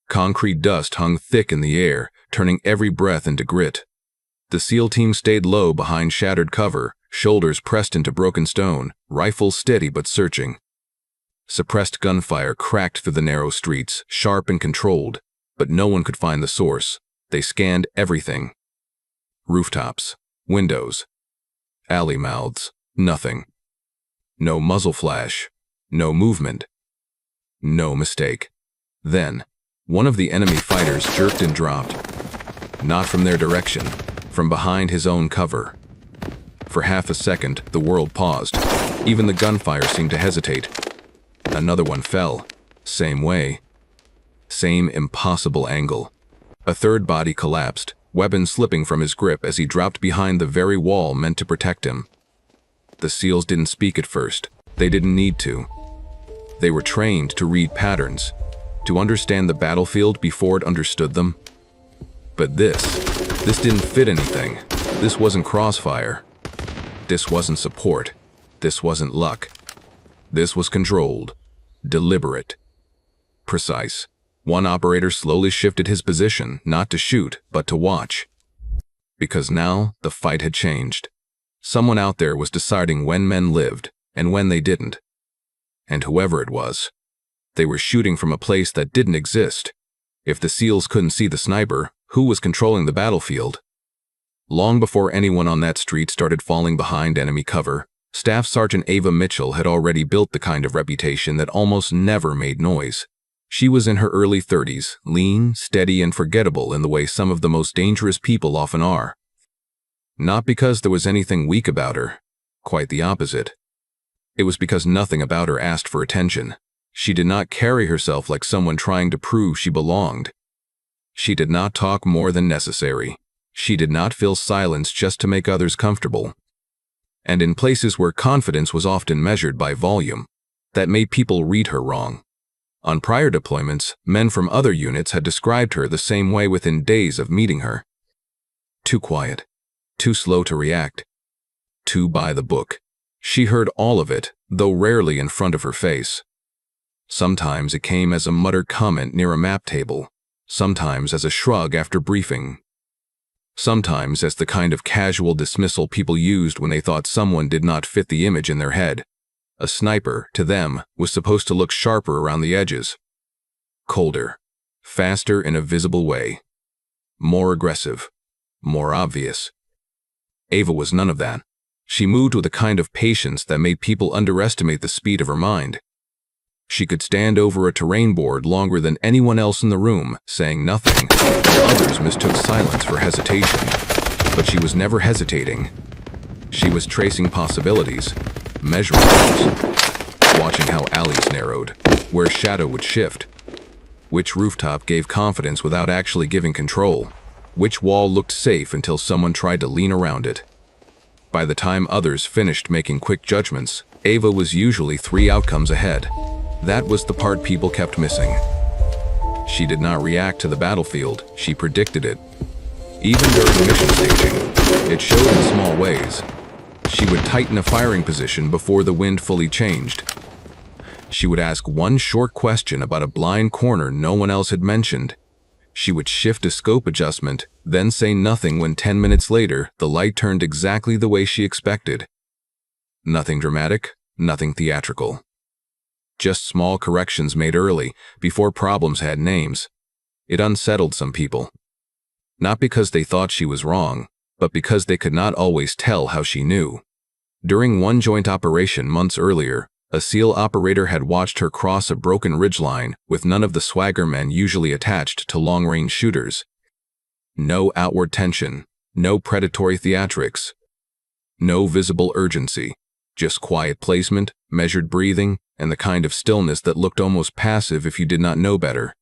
Concrete dust hung thick in the air, turning every breath into grit. The SEAL team stayed low behind shattered cover, shoulders pressed into broken stone, rifles steady but searching. Suppressed gunfire cracked through the narrow streets, sharp and controlled, but no one could find the source. They scanned everything. Rooftops, windows, alley mouths, nothing. No muzzle flash, no movement, no mistake. Then, one of the enemy fighters jerked and dropped. Not from their direction, from behind his own cover. For half a second, the world paused. Even the gunfire seemed to hesitate. Another one fell. Same way. Same impossible angle. A third body collapsed, weapon slipping from his grip as he dropped behind the very wall meant to protect him. The SEALs didn't speak at first. They didn't need to. They were trained to read patterns, to understand the battlefield before it understood them. But this didn't fit anything. This wasn't crossfire. This wasn't support. This wasn't luck. This was controlled, deliberate, precise. One operator slowly shifted his position, not to shoot, but to watch. Because now, the fight had changed. Someone out there was deciding when men lived, and when they didn't. And whoever it was, they were shooting from a place that didn't exist. If the SEALs couldn't see the sniper, who was controlling the battlefield? Long before anyone on that street started falling behind enemy cover, Staff Sergeant Ava Mitchell had already built the kind of reputation that almost never made noise. She was in her early 30s, lean, steady, and forgettable in the way some of the most dangerous people often are. Not because there was anything weak about her, quite the opposite. It was because nothing about her asked for attention. She did not carry herself like someone trying to prove she belonged. She did not talk more than necessary. She did not fill silence just to make others comfortable. And in places where confidence was often measured by volume, that made people read her wrong. On prior deployments, men from other units had described her the same way within days of meeting her. Too quiet, too slow to react, too by the book. She heard all of it, though rarely in front of her face. Sometimes it came as a muttered comment near a map table, sometimes as a shrug after briefing, sometimes as the kind of casual dismissal people used when they thought someone did not fit the image in their head. A sniper, to them, was supposed to look sharper around the edges. Colder, faster in a visible way, more aggressive, more obvious. Ava was none of that. She moved with a kind of patience that made people underestimate the speed of her mind. She could stand over a terrain board longer than anyone else in the room, saying nothing, while others mistook silence for hesitation. But she was never hesitating. She was tracing possibilities, measuring things, watching how alleys narrowed, where shadow would shift, which rooftop gave confidence without actually giving control, which wall looked safe until someone tried to lean around it. By the time others finished making quick judgments, Ava was usually 3 outcomes ahead. That was the part people kept missing. She did not react to the battlefield, she predicted it. Even during mission staging, it showed in small ways. She would tighten a firing position before the wind fully changed. She would ask one short question about a blind corner no one else had mentioned. She would shift a scope adjustment, then say nothing when 10 minutes later the light turned exactly the way she expected. Nothing dramatic, nothing theatrical. Just small corrections made early, before problems had names. It unsettled some people. Not because they thought she was wrong, but because they could not always tell how she knew. During one joint operation months earlier, a SEAL operator had watched her cross a broken ridgeline with none of the swagger men usually attached to long-range shooters. No outward tension, no predatory theatrics, no visible urgency, just quiet placement, measured breathing, and the kind of stillness that looked almost passive if you did not know better.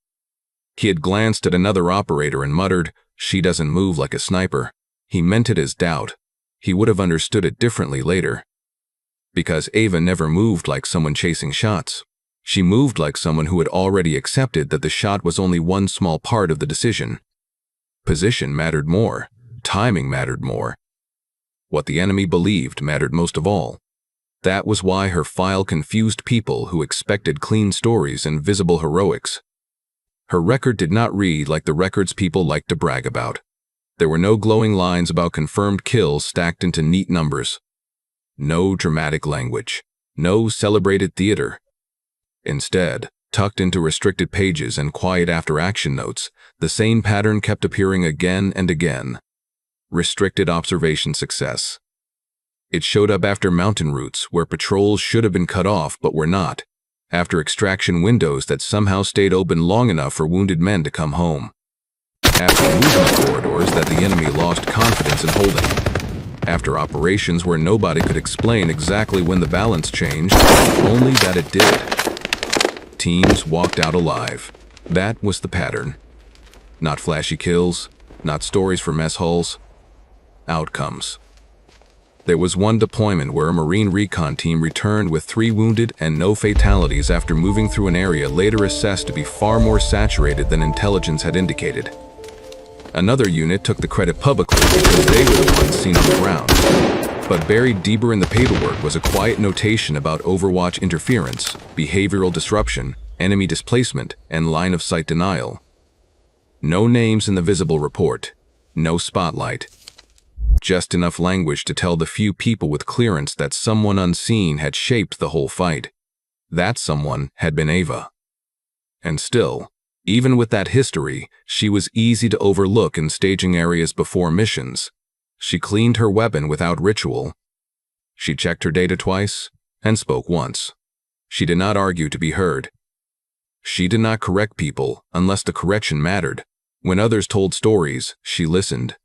He had glanced at another operator and muttered, "She doesn't move like a sniper." He meant it as doubt. He would have understood it differently later. Because Ava never moved like someone chasing shots. She moved like someone who had already accepted that the shot was only one small part of the decision. Position mattered more. Timing mattered more. What the enemy believed mattered most of all. That was why her file confused people who expected clean stories and visible heroics. Her record did not read like the records people like to brag about. There were no glowing lines about confirmed kills stacked into neat numbers. No dramatic language. No celebrated theater. Instead, tucked into restricted pages and quiet after-action notes, the same pattern kept appearing again and again. Restricted observation success. It showed up after mountain routes where patrols should have been cut off but were not, after extraction windows that somehow stayed open long enough for wounded men to come home, after movement corridors that the enemy lost confidence in holding, after operations where nobody could explain exactly when the balance changed, only that it did. Teams walked out alive. That was the pattern. Not flashy kills, not stories for mess halls. Outcomes. There was one deployment where a Marine recon team returned with 3 wounded and no fatalities after moving through an area later assessed to be far more saturated than intelligence had indicated. Another unit took the credit publicly because they were the ones seen on the ground. But buried deeper in the paperwork was a quiet notation about Overwatch interference, behavioral disruption, enemy displacement, and line-of-sight denial. No names in the visible report. No spotlight. Just enough language to tell the few people with clearance that someone unseen had shaped the whole fight. That someone had been Ava. And still, even with that history, she was easy to overlook in staging areas before missions. She cleaned her weapon without ritual. She checked her data twice and spoke once. She did not argue to be heard. She did not correct people unless the correction mattered. When others told stories, she listened.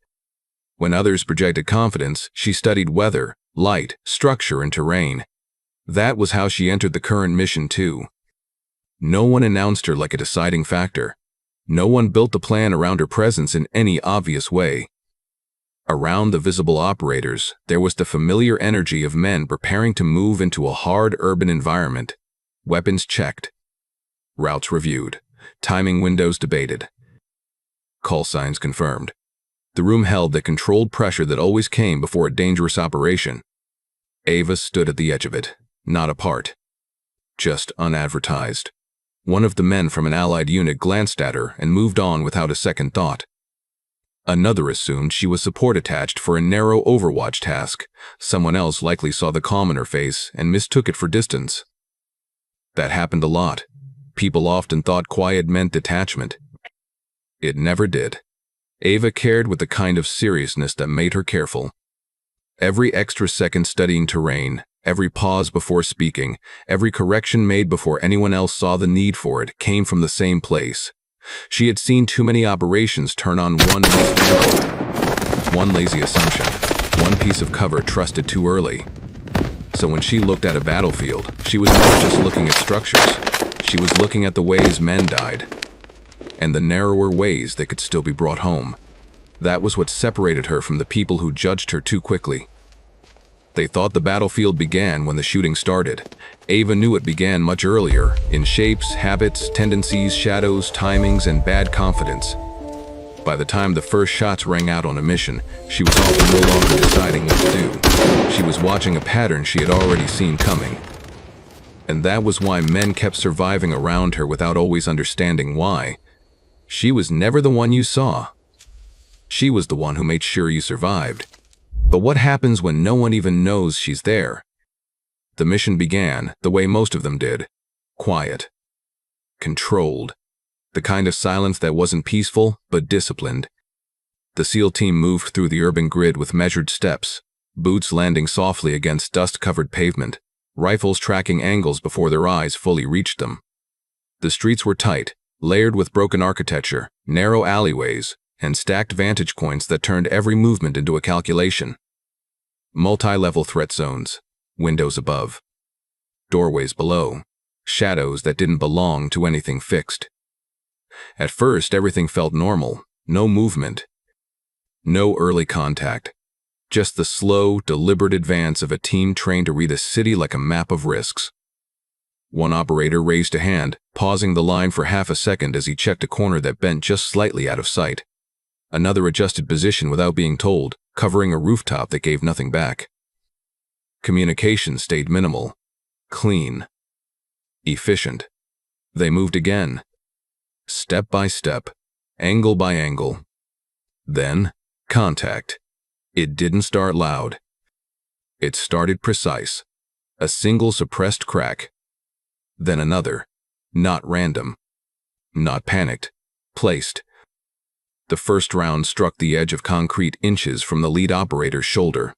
When others projected confidence, she studied weather, light, structure, and terrain. That was how she entered the current mission too. No one announced her like a deciding factor. No one built the plan around her presence in any obvious way. Around the visible operators, there was the familiar energy of men preparing to move into a hard urban environment. Weapons checked. Routes reviewed. Timing windows debated. Call signs confirmed. The room held the controlled pressure that always came before a dangerous operation. Ava stood at the edge of it, not apart. Just unadvertised. One of the men from an allied unit glanced at her and moved on without a second thought. Another assumed she was support attached for a narrow Overwatch task. Someone else likely saw the calm in her face and mistook it for distance. That happened a lot. People often thought quiet meant detachment. It never did. Ava cared with the kind of seriousness that made her careful. Every extra second studying terrain, every pause before speaking, every correction made before anyone else saw the need for it came from the same place. She had seen too many operations turn on one missed angle, one lazy assumption, one piece of cover trusted too early. So when she looked at a battlefield, she was not just looking at structures. She was looking at the ways men died, and the narrower ways they could still be brought home. That was what separated her from the people who judged her too quickly. They thought the battlefield began when the shooting started. Ava knew it began much earlier, in shapes, habits, tendencies, shadows, timings, and bad confidence. By the time the first shots rang out on a mission, she was often no longer deciding what to do. She was watching a pattern she had already seen coming. And that was why men kept surviving around her without always understanding why. She was never the one you saw. She was the one who made sure you survived. But what happens when no one even knows she's there? The mission began the way most of them did. Quiet. Controlled. The kind of silence that wasn't peaceful, but disciplined. The SEAL team moved through the urban grid with measured steps, boots landing softly against dust-covered pavement, rifles tracking angles before their eyes fully reached them. The streets were tight, layered with broken architecture, narrow alleyways, and stacked vantage points that turned every movement into a calculation. Multi-level threat zones, windows above, doorways below, shadows that didn't belong to anything fixed. At first, everything felt normal, no movement, no early contact, just the slow, deliberate advance of a team trained to read a city like a map of risks. One operator raised a hand, pausing the line for half a second as he checked a corner that bent just slightly out of sight. Another adjusted position without being told, covering a rooftop that gave nothing back. Communication stayed minimal, clean, efficient. They moved again. Step by step, angle by angle. Then, contact. It didn't start loud. It started precise. A single suppressed crack. Then another. Not random. Not panicked. Placed. The first round struck the edge of concrete inches from the lead operator's shoulder.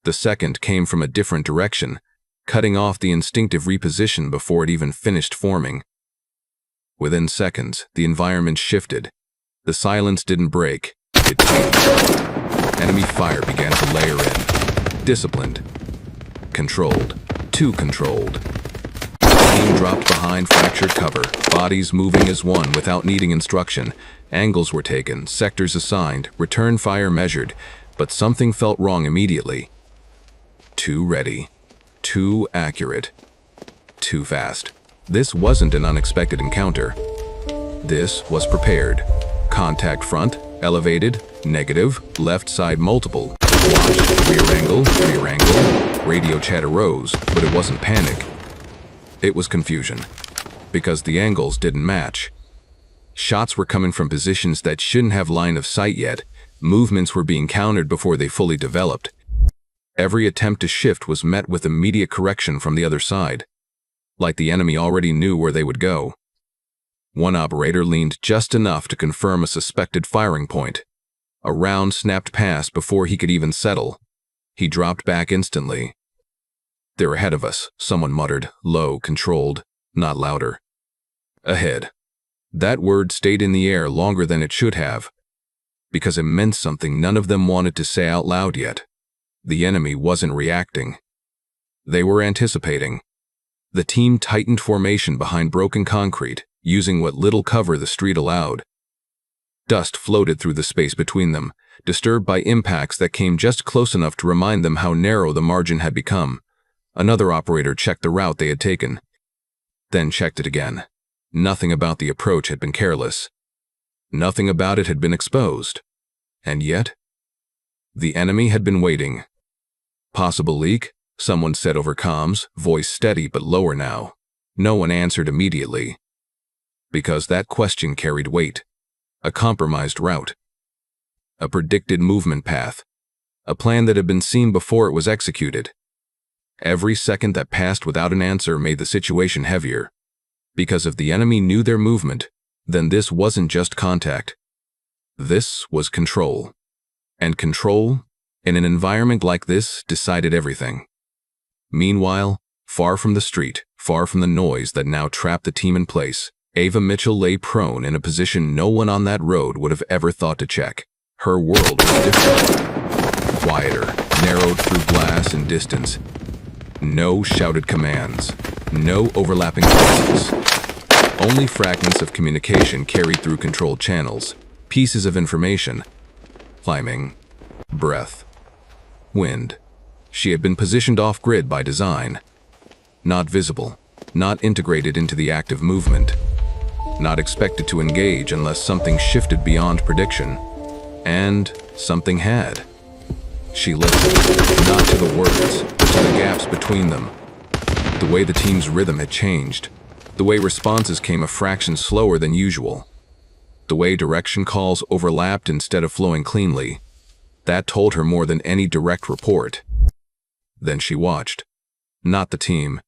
The second came from a different direction, cutting off the instinctive reposition before it even finished forming. Within seconds, the environment shifted. The silence didn't break. It tightened. Enemy fire began to layer in. Disciplined. Controlled. Too controlled. The team dropped behind fractured cover, bodies moving as one without needing instruction. Angles were taken, sectors assigned, return fire measured, but something felt wrong immediately. Too ready. Too accurate. Too fast. This wasn't an unexpected encounter. This was prepared. Contact front, elevated, negative, left side multiple. Watch, rear angle, radio chatter rose, but it wasn't panic. It was confusion, because the angles didn't match. Shots were coming from positions that shouldn't have line of sight yet. Movements were being countered before they fully developed. Every attempt to shift was met with immediate correction from the other side, like the enemy already knew where they would go. One operator leaned just enough to confirm a suspected firing point. A round snapped past before he could even settle. He dropped back instantly. "They're ahead of us," someone muttered, low, controlled, not louder. Ahead. That word stayed in the air longer than it should have, because it meant something none of them wanted to say out loud yet. The enemy wasn't reacting. They were anticipating. The team tightened formation behind broken concrete, using what little cover the street allowed. Dust floated through the space between them, disturbed by impacts that came just close enough to remind them how narrow the margin had become. Another operator checked the route they had taken, then checked it again. Nothing about the approach had been careless. Nothing about it had been exposed. And yet, the enemy had been waiting. "Possible leak?" someone said over comms, voice steady but lower now. No one answered immediately, because that question carried weight. A compromised route. A predicted movement path. A plan that had been seen before it was executed. Every second that passed without an answer made the situation heavier. Because if the enemy knew their movement, then this wasn't just contact. This was control. And control, in an environment like this, decided everything. Meanwhile, far from the street, far from the noise that now trapped the team in place, Ava Mitchell lay prone in a position no one on that road would have ever thought to check. Her world was different. Quieter, narrowed through glass and distance. No shouted commands. No overlapping voices. Only fragments of communication carried through controlled channels. Pieces of information. Climbing. Breath. Wind. She had been positioned off-grid by design. Not visible. Not integrated into the active movement. Not expected to engage unless something shifted beyond prediction. And something had. She listened, not to the words, but to the gaps between them. The way the team's rhythm had changed. The way responses came a fraction slower than usual. The way direction calls overlapped instead of flowing cleanly. That told her more than any direct report. Then she watched. Not the team.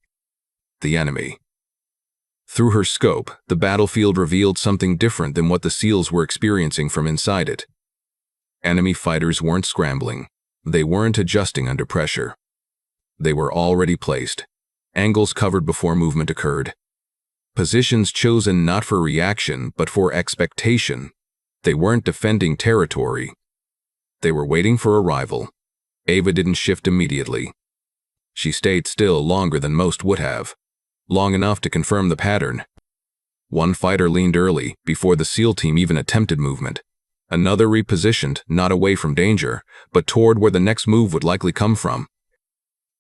The enemy. Through her scope, the battlefield revealed something different than what the SEALs were experiencing from inside it. Enemy fighters weren't scrambling. They weren't adjusting under pressure. They were already placed. Angles covered before movement occurred. Positions chosen not for reaction, but for expectation. They weren't defending territory. They were waiting for arrival. Ava didn't shift immediately. She stayed still longer than most would have. Long enough to confirm the pattern. One fighter leaned early, before the SEAL team even attempted movement. Another repositioned, not away from danger, but toward where the next move would likely come from.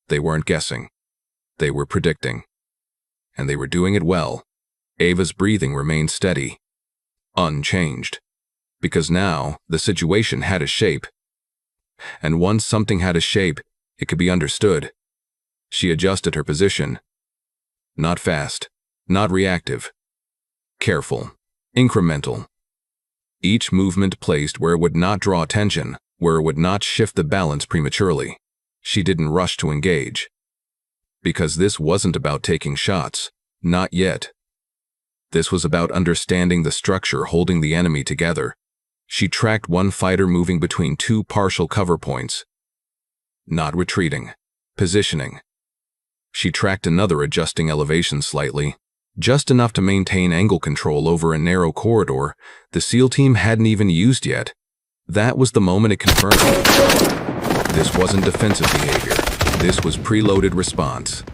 They weren't guessing. They were predicting. And they were doing it well. Ava's breathing remained steady. Unchanged. Because now, the situation had a shape. And once something had a shape, it could be understood. She adjusted her position. Not fast. Not reactive. Careful. Incremental. Each movement placed where it would not draw attention, where it would not shift the balance prematurely. She didn't rush to engage. Because this wasn't about taking shots. Not yet. This was about understanding the structure holding the enemy together. She tracked one fighter moving between two partial cover points. Not retreating. Positioning. She tracked another adjusting elevation slightly, just enough to maintain angle control over a narrow corridor the SEAL team hadn't even used yet. That was the moment it confirmed. This wasn't defensive behavior. This was preloaded response.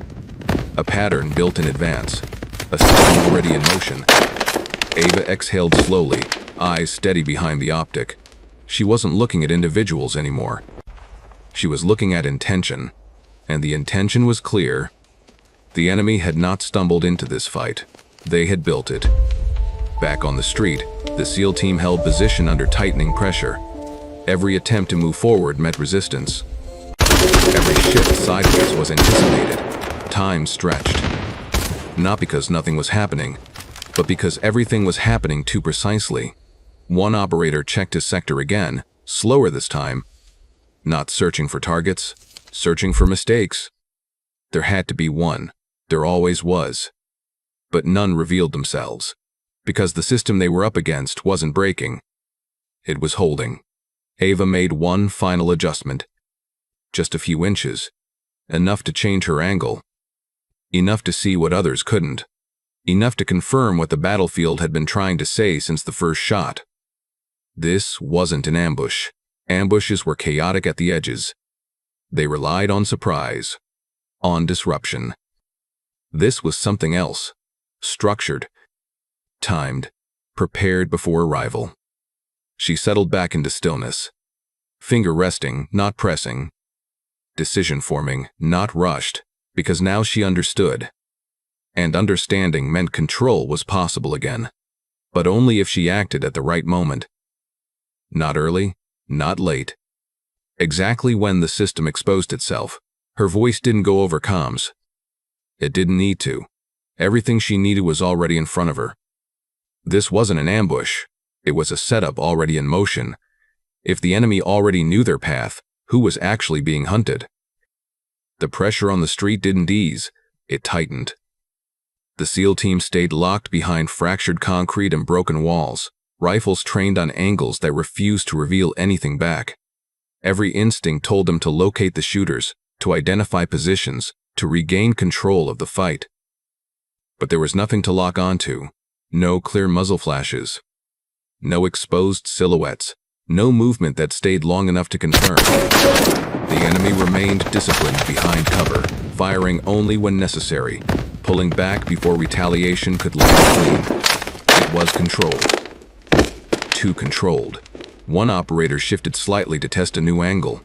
A pattern built in advance. A system already in motion. Ava exhaled slowly, eyes steady behind the optic. She wasn't looking at individuals anymore. She was looking at intention, and the intention was clear. The enemy had not stumbled into this fight. They had built it. Back on the street, the SEAL team held position under tightening pressure. Every attempt to move forward met resistance. Every shift sideways was anticipated. Time stretched. Not because nothing was happening, but because everything was happening too precisely. One operator checked his sector again, slower this time. Not searching for targets, searching for mistakes. There had to be one. There always was. But none revealed themselves, because the system they were up against wasn't breaking. It was holding. Ava made one final adjustment. Just a few inches. Enough to change her angle. Enough to see what others couldn't. Enough to confirm what the battlefield had been trying to say since the first shot. This wasn't an ambush. Ambushes were chaotic at the edges. They relied on surprise. On disruption. This was something else. Structured. Timed. Prepared before arrival. She settled back into stillness. Finger resting, not pressing. Decision forming, not rushed, because now she understood. And understanding meant control was possible again. But only if she acted at the right moment. Not early, not late. Exactly when the system exposed itself. Her voice didn't go over comms. It didn't need to. Everything she needed was already in front of her. This wasn't an ambush. It was a setup already in motion. If the enemy already knew their path, who was actually being hunted? The pressure on the street didn't ease. It tightened. The SEAL team stayed locked behind fractured concrete and broken walls, rifles trained on angles that refused to reveal anything back. Every instinct told them to locate the shooters, to identify positions, to regain control of the fight. But there was nothing to lock onto. No clear muzzle flashes. No exposed silhouettes. No movement that stayed long enough to confirm. The enemy remained disciplined behind cover, firing only when necessary, pulling back before retaliation could land clean. It was controlled. Too controlled. One operator shifted slightly to test a new angle.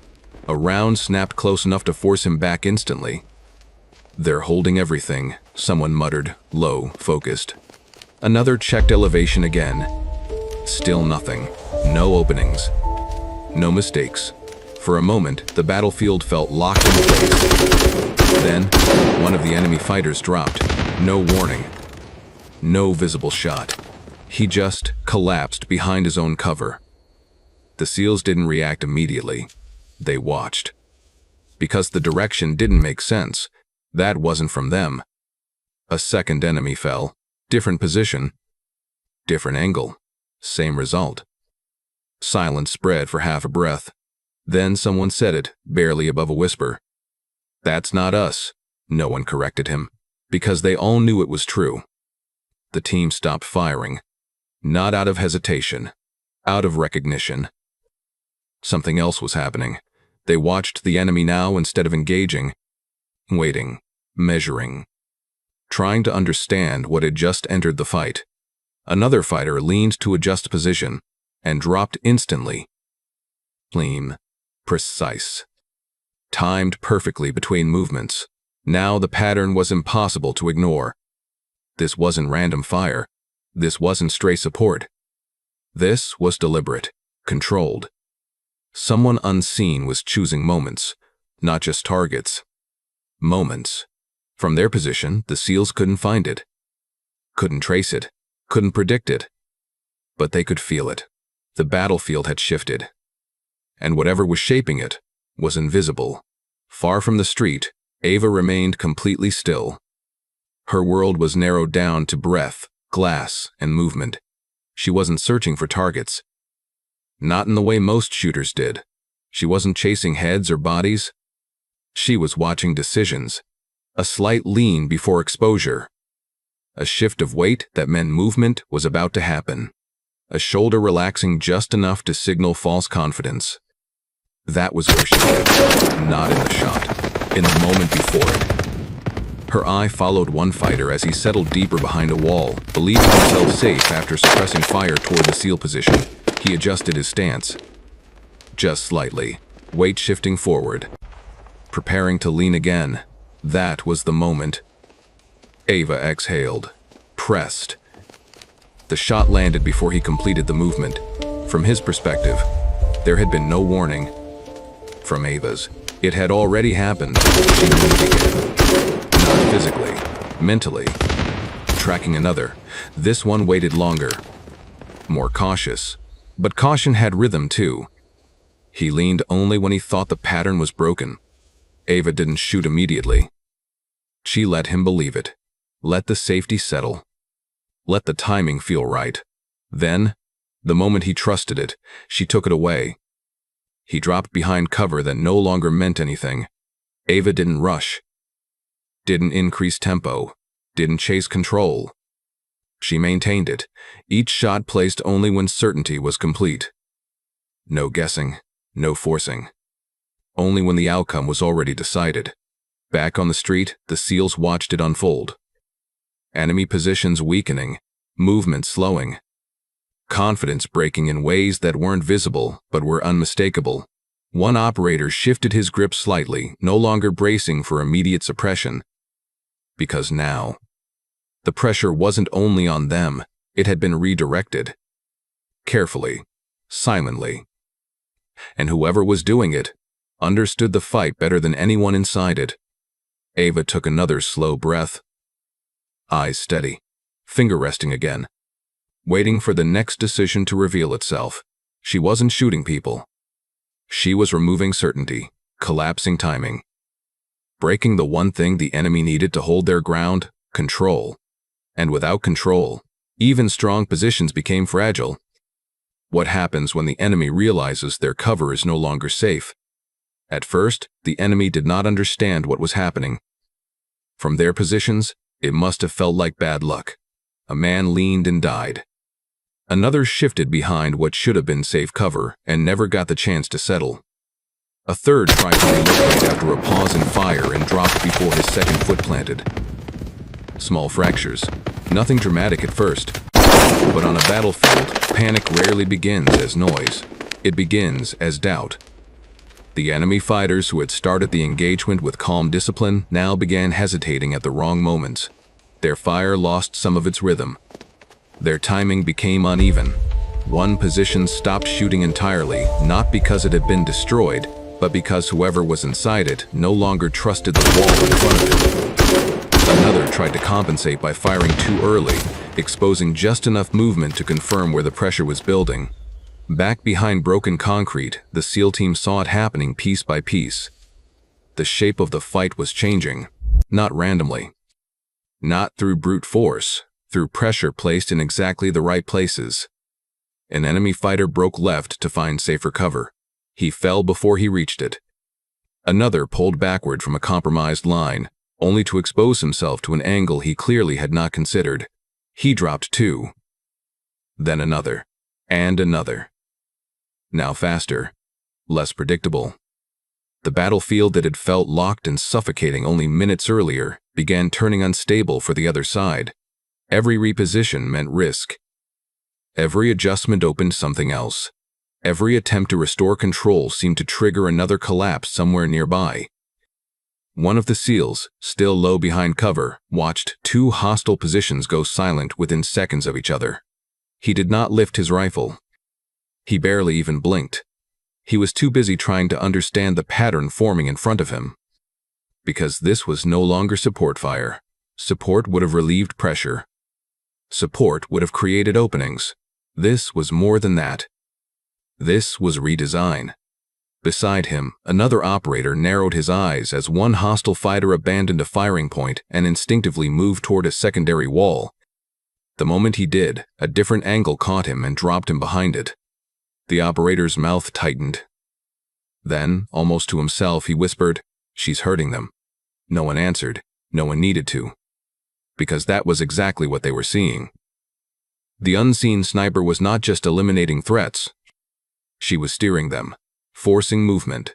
A round snapped close enough to force him back instantly. "They're holding everything," someone muttered, low, focused. Another checked elevation again. Still nothing. No openings. No mistakes. For a moment, the battlefield felt locked in place. Then, one of the enemy fighters dropped. No warning. No visible shot. He just collapsed behind his own cover. The SEALs didn't react immediately. They watched. Because the direction didn't make sense. That wasn't from them. A second enemy fell. Different position. Different angle. Same result. Silence spread for half a breath. Then someone said it, barely above a whisper. "That's not us." No one corrected him, because they all knew it was true. The team stopped firing. Not out of hesitation. Out of recognition. Something else was happening. They watched the enemy now instead of engaging. Waiting. Measuring. Trying to understand what had just entered the fight. Another fighter leaned to adjust position, and dropped instantly. Clean. Precise. Timed perfectly between movements. Now the pattern was impossible to ignore. This wasn't random fire. This wasn't stray support. This was deliberate, controlled. Someone unseen was choosing moments, not just targets. Moments. From their position, the SEALs couldn't find it. Couldn't trace it. Couldn't predict it. but they could feel it. The battlefield had shifted, and whatever was shaping it was invisible. Far from the street, Ava remained completely still. Her world was narrowed down to breath, glass, and movement. She wasn't searching for targets. Not in the way most shooters did. She wasn't chasing heads or bodies. She was watching decisions. A slight lean before exposure. A shift of weight that meant movement was about to happen. A shoulder relaxing just enough to signal false confidence. That was where she lived, not in the shot, in the moment before it. Her eye followed one fighter as he settled deeper behind a wall, believing himself safe after suppressing fire toward the SEAL position. He adjusted his stance. Just slightly, weight shifting forward. Preparing to lean again. That was the moment. Ava exhaled, pressed. The shot landed before he completed the movement. From his perspective, there had been no warning. From Ava's, it had already happened. She moved again. Not physically, mentally. Tracking another. This one waited longer. More cautious. But caution had rhythm too. He leaned only when he thought the pattern was broken. Ava didn't shoot immediately. She let him believe it. Let the safety settle. Let the timing feel right. Then, the moment he trusted it, she took it away. He dropped behind cover that no longer meant anything. Ava didn't rush. Didn't increase tempo. Didn't chase control. She maintained it, each shot placed only when certainty was complete. No guessing, no forcing. Only when the outcome was already decided. Back on the street, the SEALs watched it unfold. Enemy positions weakening, movement slowing. Confidence breaking in ways that weren't visible but were unmistakable. One operator shifted his grip slightly, no longer bracing for immediate suppression. Because now, the pressure wasn't only on them, it had been redirected. Carefully, silently. And whoever was doing it understood the fight better than anyone inside it. Ava took another slow breath. Eyes steady, finger resting again. Waiting for the next decision to reveal itself. She wasn't shooting people. She was removing certainty, collapsing timing. Breaking the one thing the enemy needed to hold their ground, control. And without control, even strong positions became fragile. What happens when the enemy realizes their cover is no longer safe? At first, the enemy did not understand what was happening. From their positions, it must have felt like bad luck. A man leaned and died. Another shifted behind what should have been safe cover and never got the chance to settle. A third tried to relocate after a pause in fire and dropped before his second foot planted. Small fractures. Nothing dramatic at first. But on a battlefield, panic rarely begins as noise. It begins as doubt. The enemy fighters who had started the engagement with calm discipline now began hesitating at the wrong moments. Their fire lost some of its rhythm. Their timing became uneven. One position stopped shooting entirely, not because it had been destroyed, but because whoever was inside it no longer trusted the wall in front of it. Another tried to compensate by firing too early, exposing just enough movement to confirm where the pressure was building. Back behind broken concrete, the SEAL team saw it happening piece by piece. The shape of the fight was changing, not randomly. Not through brute force, through pressure placed in exactly the right places. An enemy fighter broke left to find safer cover. He fell before he reached it. Another pulled backward from a compromised line, only to expose himself to an angle he clearly had not considered. He dropped too. Then another, and another. Now faster, less predictable. The battlefield that had felt locked and suffocating only minutes earlier began turning unstable for the other side. Every reposition meant risk. Every adjustment opened something else. Every attempt to restore control seemed to trigger another collapse somewhere nearby. One of the SEALs, still low behind cover, watched two hostile positions go silent within seconds of each other. He did not lift his rifle. He barely even blinked. He was too busy trying to understand the pattern forming in front of him. Because this was no longer support fire. Support would have relieved pressure. Support would have created openings. This was more than that. This was redesign. Beside him, another operator narrowed his eyes as one hostile fighter abandoned a firing point and instinctively moved toward a secondary wall. The moment he did, a different angle caught him and dropped him behind it. The operator's mouth tightened. Then, almost to himself, he whispered, "She's hurting them." No one answered. No one needed to. Because that was exactly what they were seeing. The unseen sniper was not just eliminating threats. She was steering them, forcing movement,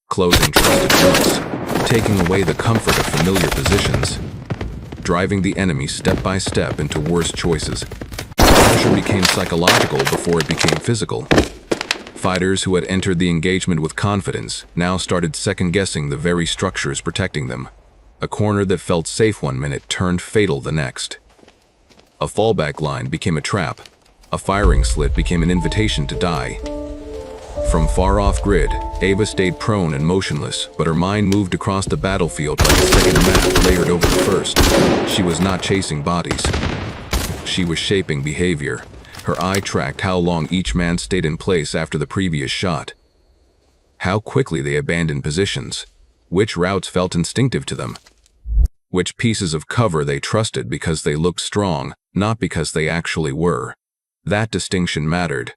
closing trusted fronts, taking away the comfort of familiar positions, driving the enemy step by step into worse choices. Pressure became psychological before it became physical. Fighters who had entered the engagement with confidence now started second-guessing the very structures protecting them. A corner that felt safe one minute turned fatal the next. A fallback line became a trap. A firing slit became an invitation to die. From far off grid, Ava stayed prone and motionless, but her mind moved across the battlefield like a second map layered over the first. She was not chasing bodies. She was shaping behavior. Her eye tracked how long each man stayed in place after the previous shot. How quickly they abandoned positions. Which routes felt instinctive to them. Which pieces of cover they trusted because they looked strong, not because they actually were. That distinction mattered.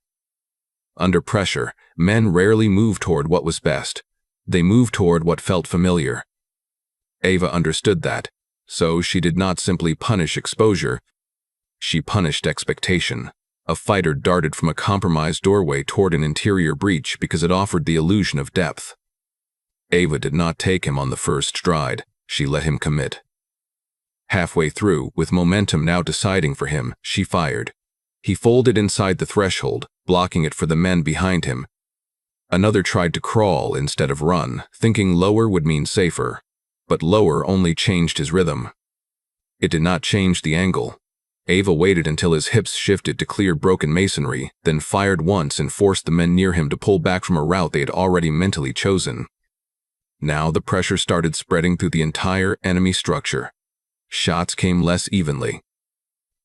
Under pressure, men rarely moved toward what was best. They moved toward what felt familiar. Ava understood that, so she did not simply punish exposure. She punished expectation. A fighter darted from a compromised doorway toward an interior breach because it offered the illusion of depth. Ava did not take him on the first stride. She let him commit. Halfway through, with momentum now deciding for him, she fired. He folded inside the threshold, blocking it for the men behind him. Another tried to crawl instead of run, thinking lower would mean safer. But lower only changed his rhythm. It did not change the angle. Ava waited until his hips shifted to clear broken masonry, then fired once and forced the men near him to pull back from a route they had already mentally chosen. Now the pressure started spreading through the entire enemy structure. Shots came less evenly.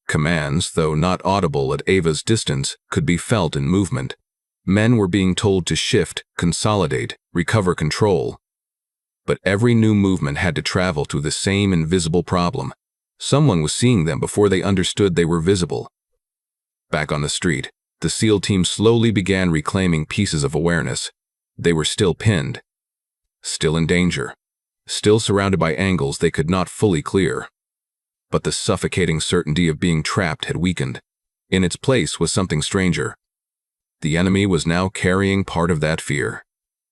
Commands, though not audible at Ava's distance, could be felt in movement. Men were being told to shift, consolidate, recover control. But every new movement had to travel through the same invisible problem. Someone was seeing them before they understood they were visible. Back on the street, the SEAL team slowly began reclaiming pieces of awareness. They were still pinned, still in danger, still surrounded by angles they could not fully clear. But the suffocating certainty of being trapped had weakened. In its place was something stranger. The enemy was now carrying part of that fear.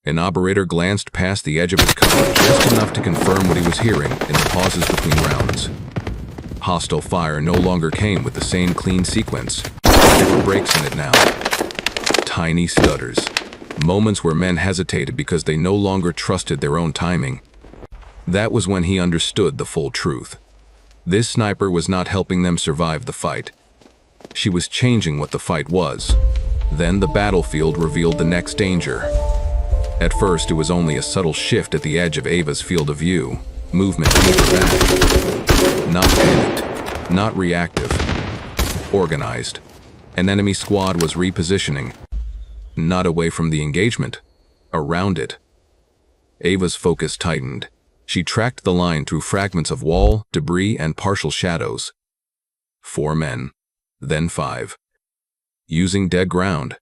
An operator glanced past the edge of his cover just enough to confirm what he was hearing in the pauses between rounds. Hostile fire no longer came with the same clean sequence. There were breaks in it now. Tiny stutters. Moments where men hesitated because they no longer trusted their own timing. That was when he understood the full truth. This sniper was not helping them survive the fight. She was changing what the fight was. Then the battlefield revealed the next danger. At first, it was only a subtle shift at the edge of Ava's field of view. Movement deeper back. Not panicked, not reactive. Organized. An enemy squad was repositioning. Not away from the engagement, around it. Ava's focus tightened. She tracked the line through fragments of wall, debris, and partial shadows. 4 men, then 5. Using dead ground.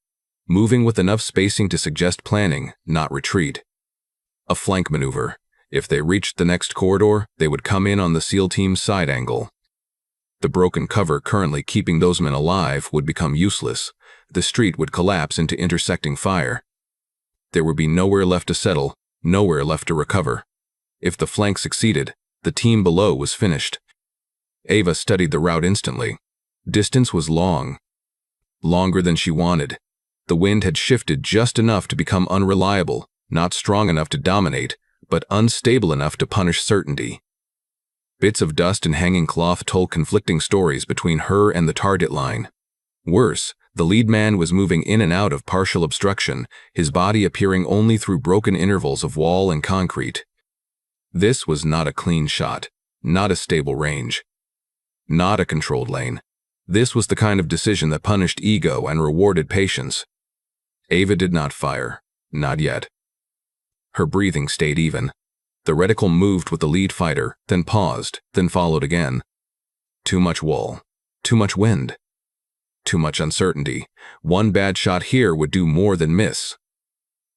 Moving with enough spacing to suggest planning, not retreat. A flank maneuver. If they reached the next corridor, they would come in on the SEAL team's side angle. The broken cover currently keeping those men alive would become useless. The street would collapse into intersecting fire. There would be nowhere left to settle, nowhere left to recover. If the flank succeeded, the team below was finished. Ava studied the route instantly. Distance was long. Longer than she wanted. The wind had shifted just enough to become unreliable, not strong enough to dominate, but unstable enough to punish certainty. Bits of dust and hanging cloth told conflicting stories between her and the target line. Worse, the lead man was moving in and out of partial obstruction, his body appearing only through broken intervals of wall and concrete. This was not a clean shot, not a stable range, not a controlled lane. This was the kind of decision that punished ego and rewarded patience. Ava did not fire. Not yet. Her breathing stayed even. The reticle moved with the lead fighter, then paused, then followed again. Too much wall. Too much wind. Too much uncertainty. One bad shot here would do more than miss.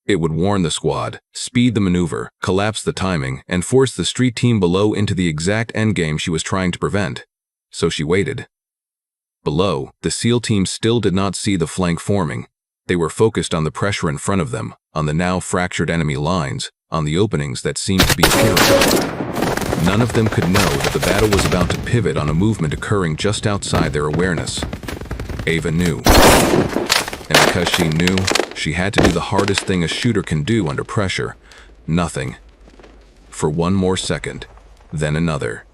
It would warn the squad, speed the maneuver, collapse the timing, and force the street team below into the exact endgame she was trying to prevent. So she waited. Below, the SEAL team still did not see the flank forming. They were focused on the pressure in front of them, on the now fractured enemy lines, on the openings that seemed to be appearing. None of them could know that the battle was about to pivot on a movement occurring just outside their awareness. Ava knew. And because she knew, she had to do the hardest thing a shooter can do under pressure. Nothing. For one more second, then another.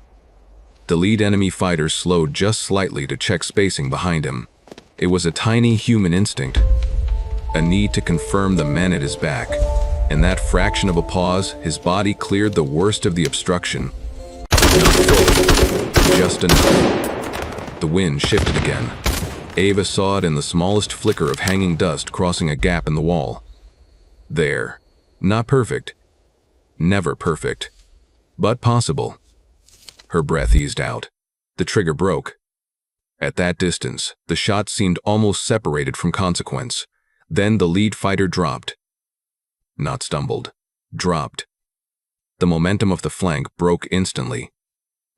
The lead enemy fighter slowed just slightly to check spacing behind him. It was a tiny human instinct. A need to confirm the men at his back. In that fraction of a pause, his body cleared the worst of the obstruction. Not fully, just enough. The wind shifted again. Ava saw it in the smallest flicker of hanging dust crossing a gap in the wall. There. Not perfect. Never perfect. But possible. Her breath eased out. The trigger broke. At that distance, the shot seemed almost separated from consequence. Then the lead fighter dropped. Not stumbled. Dropped. The momentum of the flank broke instantly.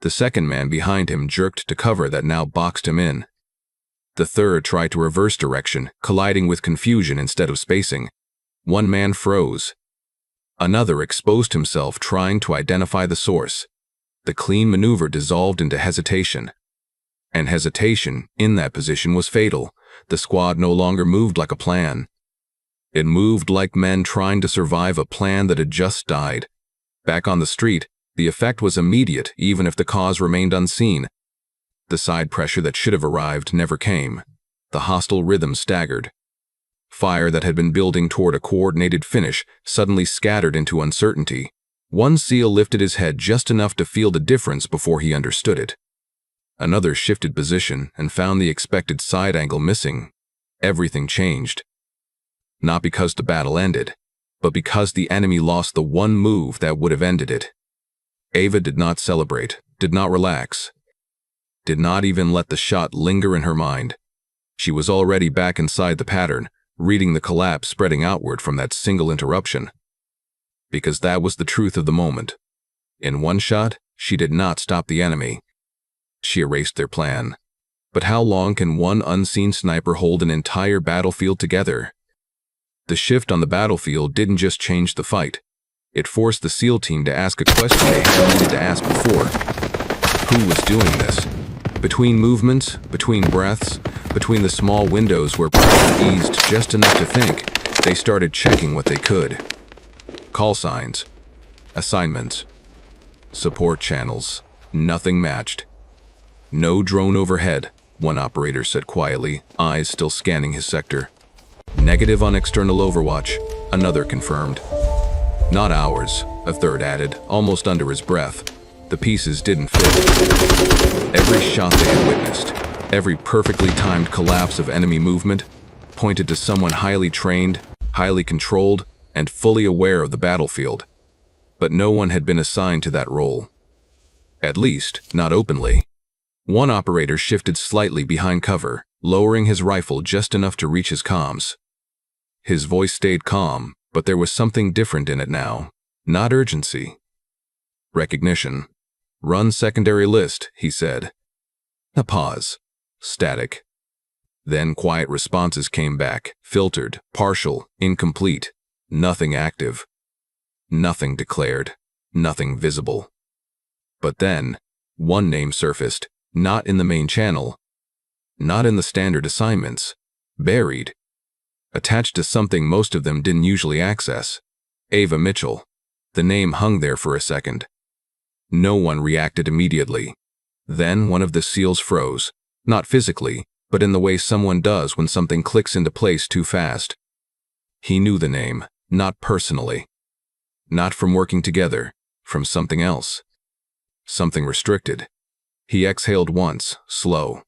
The second man behind him jerked to cover that now boxed him in. The third tried to reverse direction, colliding with confusion instead of spacing. One man froze. Another exposed himself trying to identify the source. The clean maneuver dissolved into hesitation. And hesitation, in that position, was fatal. The squad no longer moved like a plan. It moved like men trying to survive a plan that had just died. Back on the street, the effect was immediate, even if the cause remained unseen. The side pressure that should have arrived never came. The hostile rhythm staggered. Fire that had been building toward a coordinated finish suddenly scattered into uncertainty. One SEAL lifted his head just enough to feel the difference before he understood it. Another shifted position and found the expected side angle missing. Everything changed. Not because the battle ended, but because the enemy lost the one move that would have ended it. Ava did not celebrate, did not relax, did not even let the shot linger in her mind. She was already back inside the pattern, reading the collapse spreading outward from that single interruption. Because that was the truth of the moment. In one shot, she did not stop the enemy. She erased their plan. But how long can one unseen sniper hold an entire battlefield together? The shift on the battlefield didn't just change the fight. It forced the SEAL team to ask a question they hadn't needed to ask before. Who was doing this? Between movements, between breaths, between the small windows where pressure eased just enough to think, they started checking what they could. Call signs. Assignments. Support channels. Nothing matched. No drone overhead, one operator said quietly, eyes still scanning his sector. Negative on external overwatch, another confirmed. Not ours, a third added, almost under his breath. The pieces didn't fit. Every shot they had witnessed, every perfectly timed collapse of enemy movement, pointed to someone highly trained, highly controlled, and fully aware of the battlefield. But no one had been assigned to that role. At least, not openly. One operator shifted slightly behind cover, lowering his rifle just enough to reach his comms. His voice stayed calm, but there was something different in it now. Not urgency. Recognition. Run secondary list, he said. A pause. Static. Then quiet responses came back, filtered, partial, incomplete. Nothing active. Nothing declared. Nothing visible. But then, one name surfaced, not in the main channel. Not in the standard assignments. Buried. Attached to something most of them didn't usually access. Ava Mitchell. The name hung there for a second. No one reacted immediately. Then one of the SEALs froze. Not physically, but in the way someone does when something clicks into place too fast. He knew the name, not personally. Not from working together, from something else. Something restricted. He exhaled once, slow.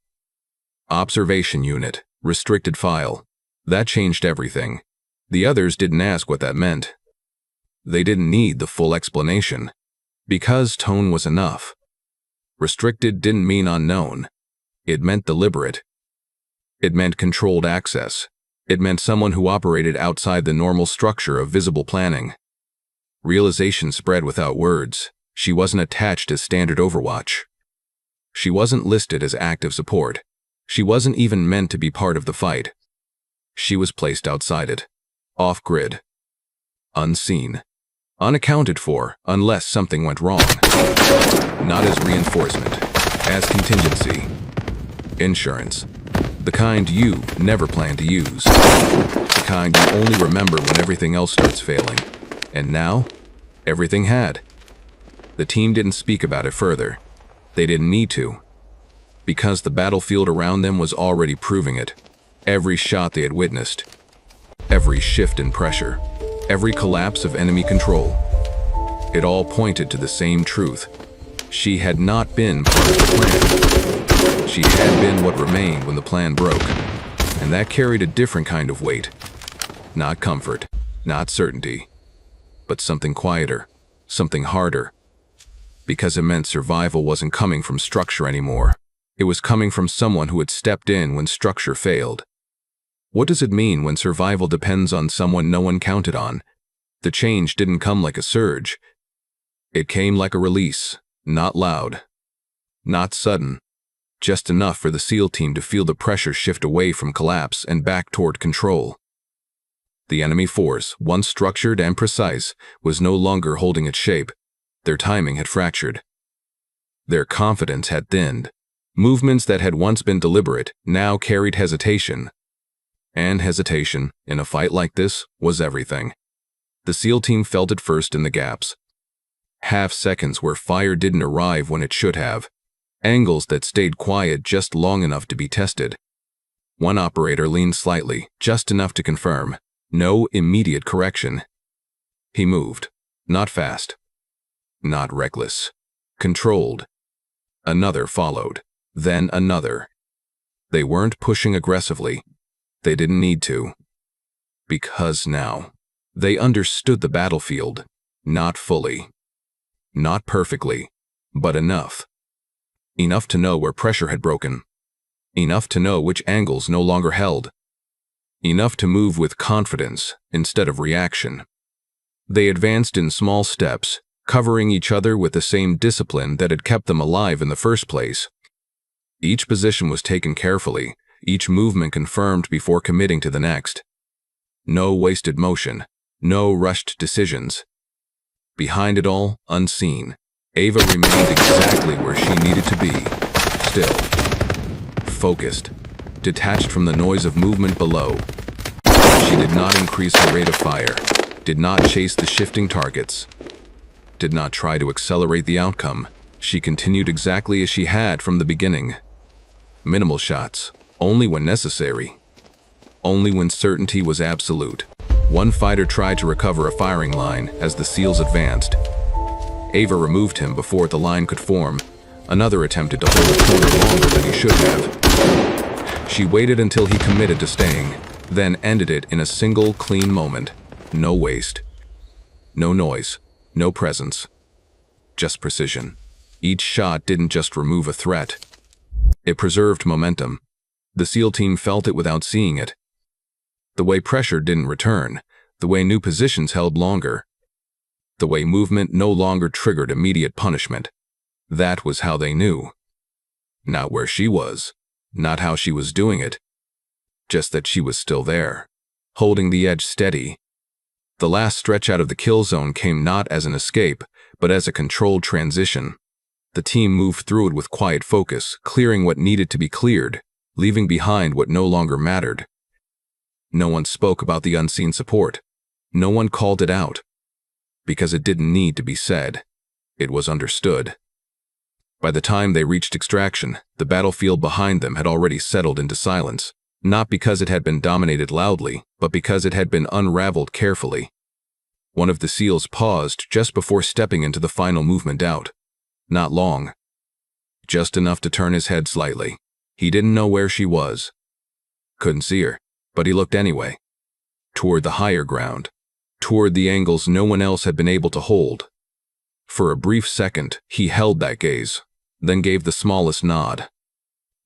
Observation unit, restricted file. That changed everything. The others didn't ask what that meant. They didn't need the full explanation, because tone was enough. Restricted didn't mean unknown. It meant deliberate. It meant controlled access. It meant someone who operated outside the normal structure of visible planning. Realization spread without words. She wasn't attached as standard Overwatch. She wasn't listed as active support. She wasn't even meant to be part of the fight. She was placed outside it, off-grid, unseen, unaccounted for unless something went wrong. Not as reinforcement, as contingency. Insurance. The kind you never plan to use. The kind you only remember when everything else starts failing. And now, everything had. The team didn't speak about it further. They didn't need to. Because the battlefield around them was already proving it. Every shot they had witnessed. Every shift in pressure. Every collapse of enemy control. It all pointed to the same truth. She had not been part of the plan. She had been what remained when the plan broke. And that carried a different kind of weight. Not comfort, not certainty, but something quieter, something harder. Because it meant survival wasn't coming from structure anymore. It was coming from someone who had stepped in when structure failed. What does it mean when survival depends on someone no one counted on? The change didn't come like a surge. It came like a release, not loud, not sudden, just enough for the SEAL team to feel the pressure shift away from collapse and back toward control. The enemy force, once structured and precise, was no longer holding its shape. Their timing had fractured. Their confidence had thinned. Movements that had once been deliberate now carried hesitation. And hesitation, in a fight like this, was everything. The SEAL team felt it first in the gaps. Half-seconds where fire didn't arrive when it should have. Angles that stayed quiet just long enough to be tested. One operator leaned slightly, just enough to confirm. No immediate correction. He moved. Not fast. Not reckless. Controlled. Another followed. Then another. They weren't pushing aggressively. They didn't need to. Because now, they understood the battlefield. Not fully. Not perfectly. But enough. Enough to know where pressure had broken. Enough to know which angles no longer held. Enough to move with confidence instead of reaction. They advanced in small steps, covering each other with the same discipline that had kept them alive in the first place. Each position was taken carefully, each movement confirmed before committing to the next. No wasted motion, no rushed decisions. Behind it all, unseen, Ava remained exactly where she needed to be, still, focused, detached from the noise of movement below. She did not increase her rate of fire, did not chase the shifting targets, did not try to accelerate the outcome. She continued exactly as she had from the beginning. Minimal shots, only when necessary. Only when certainty was absolute. One fighter tried to recover a firing line as the SEALs advanced. Ava removed him before the line could form. Another attempted to hold a corner longer than he should have. She waited until he committed to staying, then ended it in a single clean moment. No waste. No noise. No presence. Just precision. Each shot didn't just remove a threat. It preserved momentum. The SEAL team felt it without seeing it. The way pressure didn't return, the way new positions held longer, the way movement no longer triggered immediate punishment. That was how they knew. Not where she was, not how she was doing it, just that she was still there, holding the edge steady. The last stretch out of the kill zone came not as an escape, but as a controlled transition. The team moved through it with quiet focus, clearing what needed to be cleared, leaving behind what no longer mattered. No one spoke about the unseen support. No one called it out. Because it didn't need to be said. It was understood. By the time they reached extraction, the battlefield behind them had already settled into silence, not because it had been dominated loudly, but because it had been unraveled carefully. One of the SEALs paused just before stepping into the final movement out. Not long. Just enough to turn his head slightly. He didn't know where she was. Couldn't see her, but he looked anyway. Toward the higher ground. Toward the angles no one else had been able to hold. For a brief second, he held that gaze, then gave the smallest nod.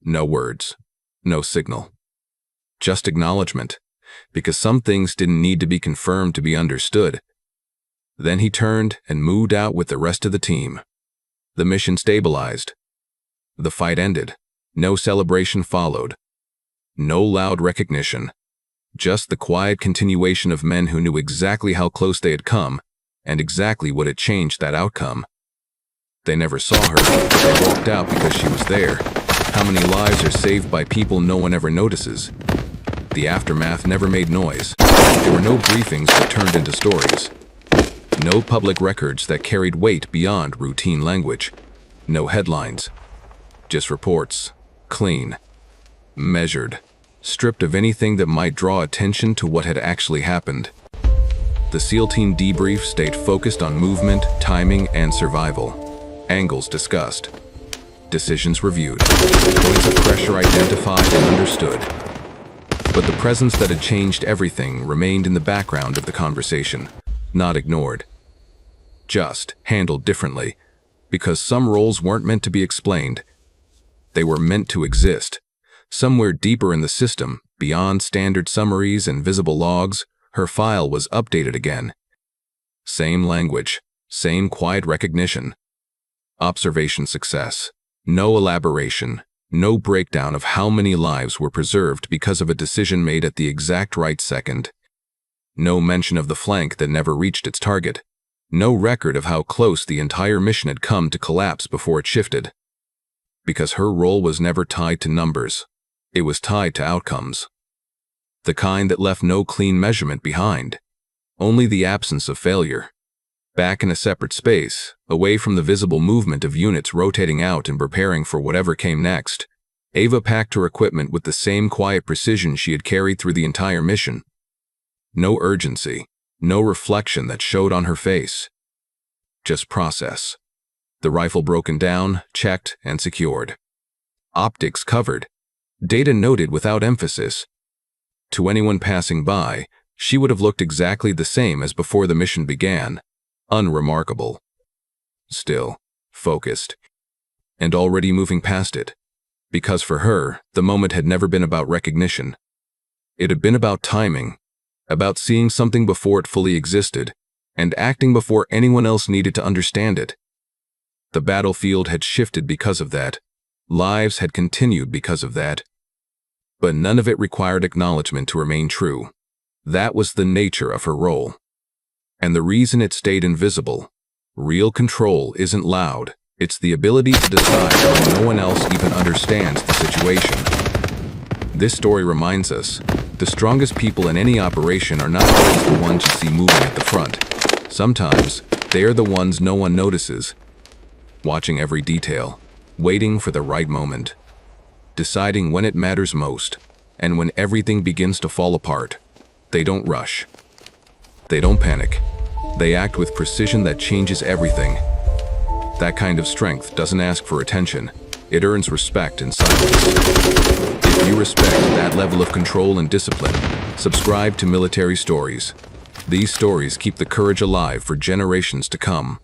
No words. No signal. Just acknowledgement, because some things didn't need to be confirmed to be understood. Then he turned and moved out with the rest of the team. The mission stabilized. The fight ended. No celebration followed. No loud recognition. Just the quiet continuation of men who knew exactly how close they had come and exactly what had changed that outcome. They never saw her, but they walked out because she was there. How many lives are saved by people no one ever notices? The aftermath never made noise. There were no briefings that turned into stories. No public records that carried weight beyond routine language. No headlines. Just reports. Clean. Measured. Stripped of anything that might draw attention to what had actually happened. The SEAL team debrief stayed focused on movement, timing, and survival. Angles discussed. Decisions reviewed. Points of pressure identified and understood. But the presence that had changed everything remained in the background of the conversation, not ignored. Just handled differently, because some roles weren't meant to be explained. They were meant to exist. Somewhere deeper in the system, beyond standard summaries and visible logs, her file was updated again. Same language, same quiet recognition. Observation success. No elaboration, no breakdown of how many lives were preserved because of a decision made at the exact right second. No mention of the flank that never reached its target. No record of how close the entire mission had come to collapse before it shifted. Because her role was never tied to numbers. It was tied to outcomes. The kind that left no clean measurement behind. Only the absence of failure. Back in a separate space, away from the visible movement of units rotating out and preparing for whatever came next, Ava packed her equipment with the same quiet precision she had carried through the entire mission. No urgency, no reflection that showed on her face. Just process. The rifle broken down, checked, and secured. Optics covered. Data noted without emphasis. To anyone passing by, she would have looked exactly the same as before the mission began. Unremarkable. Still, focused. And already moving past it. Because for her, the moment had never been about recognition. It had been about timing. About seeing something before it fully existed, and acting before anyone else needed to understand it. The battlefield had shifted because of that. Lives had continued because of that. But none of it required acknowledgement to remain true. That was the nature of her role. And the reason it stayed invisible. Real control isn't loud. It's the ability to decide when no one else even understands the situation. This story reminds us, the strongest people in any operation are not always the ones you see moving at the front. Sometimes, they are the ones no one notices. Watching every detail, waiting for the right moment. Deciding when it matters most, and when everything begins to fall apart. They don't rush. They don't panic. They act with precision that changes everything. That kind of strength doesn't ask for attention. It earns respect in silence. If you respect that level of control and discipline, subscribe to Military Stories. These stories keep the courage alive for generations to come.